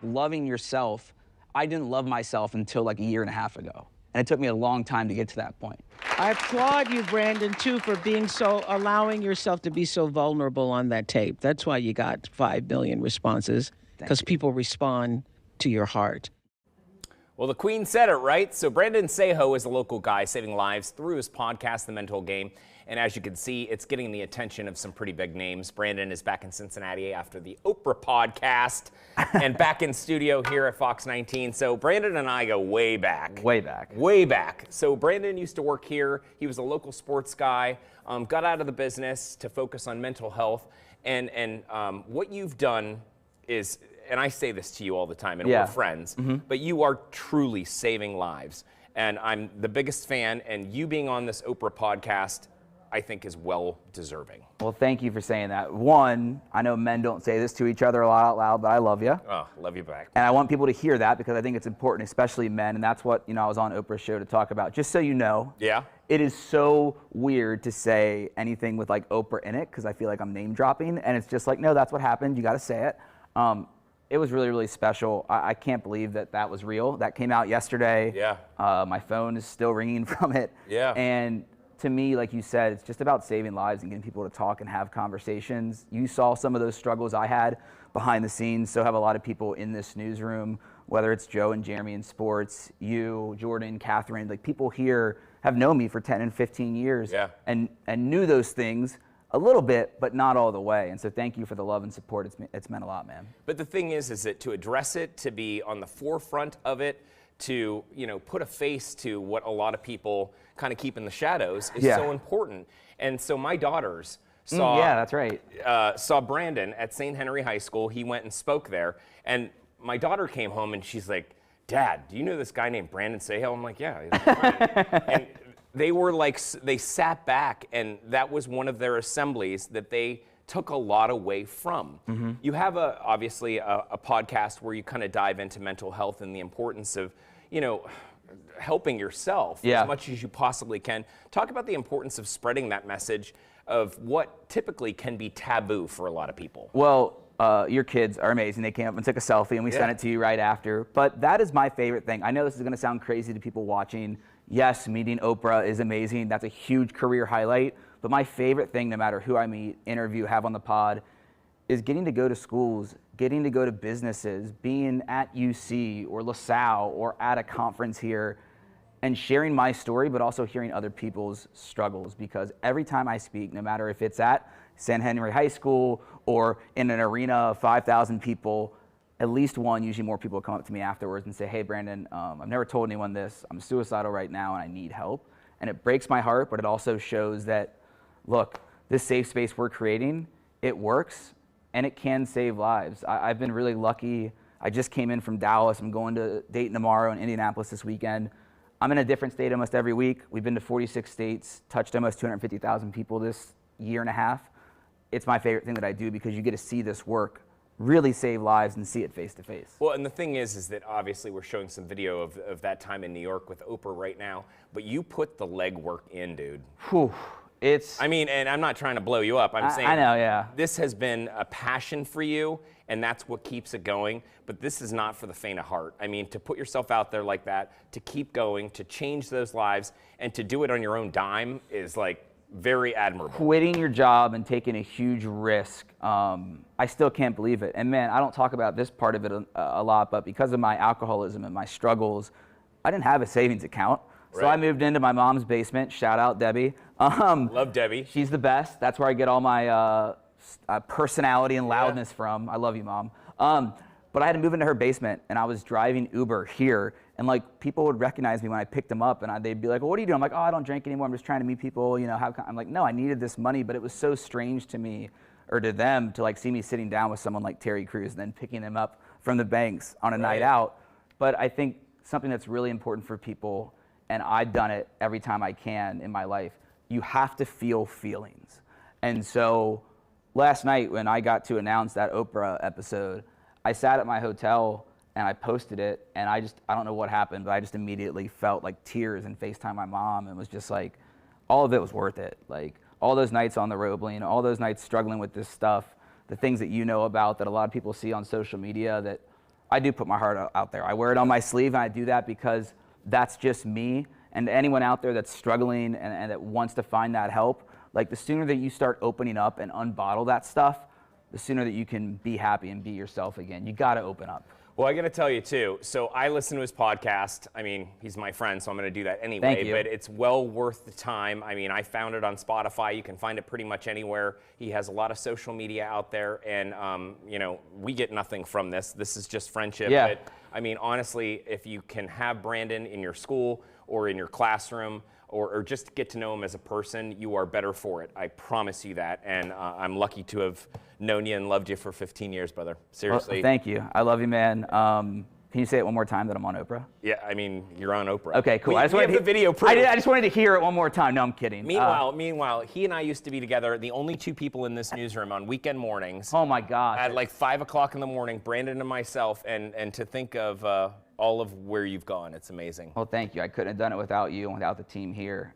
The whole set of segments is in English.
loving yourself, I didn't love myself until like a year and a half ago. And it took me a long time to get to that point. I applaud you, Brandon, too, for allowing yourself to be so vulnerable on that tape. That's why you got 5 million responses, because people respond to your heart. Well, the Queen said it, right? So Brandon Saho is a local guy saving lives through his podcast, The Mental Game. And as you can see, it's getting the attention of some pretty big names. Brandon is back in Cincinnati after the Oprah podcast and back in studio here at Fox 19. So Brandon and I go way back. Way back. Way back. So Brandon used to work here. He was a local sports guy, got out of the business to focus on mental health. And what you've done is, and I say this to you all the time, and we're friends, but you are truly saving lives. And I'm the biggest fan, and you being on this Oprah podcast, I think, is well deserving. Well, thank you for saying that. One, I know men don't say this to each other a lot out loud, but I love you. Oh, love you back. And I want people to hear that because I think it's important, especially men, and that's what, I was on Oprah's show to talk about. Just so you know, it is so weird to say anything with like Oprah in it because I feel like I'm name dropping, and it's just like, no, that's what happened. You got to say it. It was really, really special. I can't believe that was real. That came out yesterday. My phone is still ringing from it. And to me, like you said, it's just about saving lives and getting people to talk and have conversations. You saw some of those struggles I had behind the scenes. So have a lot of people in this newsroom, whether it's Joe and Jeremy in sports, you, Jordan, Catherine, like people here have known me for 10 and 15 years and knew those things a little bit, but not all the way. And so thank you for the love and support. It's meant a lot, man. But the thing is that to address it, to be on the forefront of it, to put a face to what a lot of people kind of keep in the shadows is so important. And so my daughters saw that's right. Saw Brandon at St. Henry High School. He went and spoke there, and my daughter came home and she's like, "Dad, do you know this guy named Brandon Saho?" I'm like, "Yeah." And they were like, they sat back, and that was one of their assemblies that they took a lot away from. You have obviously a podcast where you kind of dive into mental health and the importance of, helping yourself as much as you possibly can. Talk about the importance of spreading that message of what typically can be taboo for a lot of people. Well, your kids are amazing. They came up and took a selfie, and we sent it to you right after. But that is my favorite thing. I know this is going to sound crazy to people watching. Yes, meeting Oprah is amazing. That's a huge career highlight. But my favorite thing, no matter who I meet, interview, have on the pod, is getting to go to schools, getting to go to businesses, being at UC or LaSalle or at a conference here, and sharing my story, but also hearing other people's struggles. Because every time I speak, no matter if it's at St. Henry High School or in an arena of 5,000 people, at least one, usually more people come up to me afterwards and say, "Hey, Brandon, I've never told anyone this. I'm suicidal right now and I need help." And it breaks my heart, but it also shows that, look, this safe space we're creating, it works and it can save lives. I've been really lucky. I just came in from Dallas. I'm going to Dayton tomorrow and Indianapolis this weekend. I'm in a different state almost every week. We've been to 46 states, touched almost 250,000 people this year and a half. It's my favorite thing that I do because you get to see this work really save lives and see it face to face. Well, and the thing is that obviously we're showing some video of that time in New York with Oprah right now, but you put the legwork in, dude. Whew. I mean, and I'm not trying to blow you up. I'm saying I know, this has been a passion for you, and that's what keeps it going. But this is not for the faint of heart. I mean, to put yourself out there like that, to keep going, to change those lives, and to do it on your own dime is like very admirable. Quitting your job and taking a huge risk, I still can't believe it. And man, I don't talk about this part of it a lot, but because of my alcoholism and my struggles, I didn't have a savings account. So I moved into my mom's basement. Shout out Debbie. Love Debbie. She's the best. That's where I get all my personality and loudness from. I love you, Mom. But I had to move into her basement, and I was driving Uber here, and like people would recognize me when I picked them up, and they'd be like, "Well, what are you doing?" I'm like, "Oh, I don't drink anymore. I'm just trying to meet people. I'm like, no, I needed this money, but it was so strange to me, or to them, to like see me sitting down with someone like Terry Crews and then picking them up from the banks on a night out. But I think something that's really important for people, and I've done it every time I can in my life, you have to feel feelings. And so last night when I got to announce that Oprah episode, I sat at my hotel and I posted it, and I don't know what happened, but I just immediately felt like tears and FaceTime my mom, and was just like, all of it was worth it. Like all those nights on the Roebling, all those nights struggling with this stuff, the things that you know about that a lot of people see on social media that I do put my heart out there. I wear it on my sleeve, and I do that because that's just me. And anyone out there that's struggling and that wants to find that help, like the sooner that you start opening up and unbottle that stuff, the sooner that you can be happy and be yourself again. You got to open up. Well, I got to tell you, too, so I listen to his podcast. I mean, he's my friend, so I'm going to do that anyway. Thank you. But it's well worth the time. I mean, I found it on Spotify. You can find it pretty much anywhere. He has a lot of social media out there, and, you know, we get nothing from this. This is just friendship. Yeah. But, I mean, honestly, if you can have Brandon in your school or in your classroom, or just get to know him as a person, you are better for it. I promise you that. And I'm lucky to have known you and loved you for 15 years, brother. Seriously. Well, thank you. I love you, man. Can you say it one more time that I'm on Oprah? Yeah, I mean, you're on Oprah. Okay, cool. We have the video proof. I just wanted to hear it one more time. No, I'm kidding. Meanwhile, he and I used to be together, the only two people in this newsroom on weekend mornings. Oh my gosh. At like 5 o'clock in the morning, Brandon and myself, and to think of all of where you've gone, it's amazing. Well, thank you. I couldn't have done it without you and without the team here.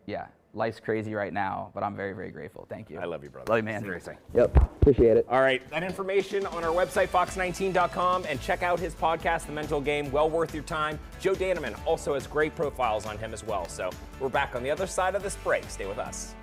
Yeah, life's crazy right now, but I'm very, very grateful. Thank you. I love you, brother. Love you, man. Seriously. Yep, appreciate it. All right, that information on our website, fox19.com, and check out his podcast, The Mental Game, well worth your time. Joe Daneman also has great profiles on him as well. So we're back on the other side of this break. Stay with us.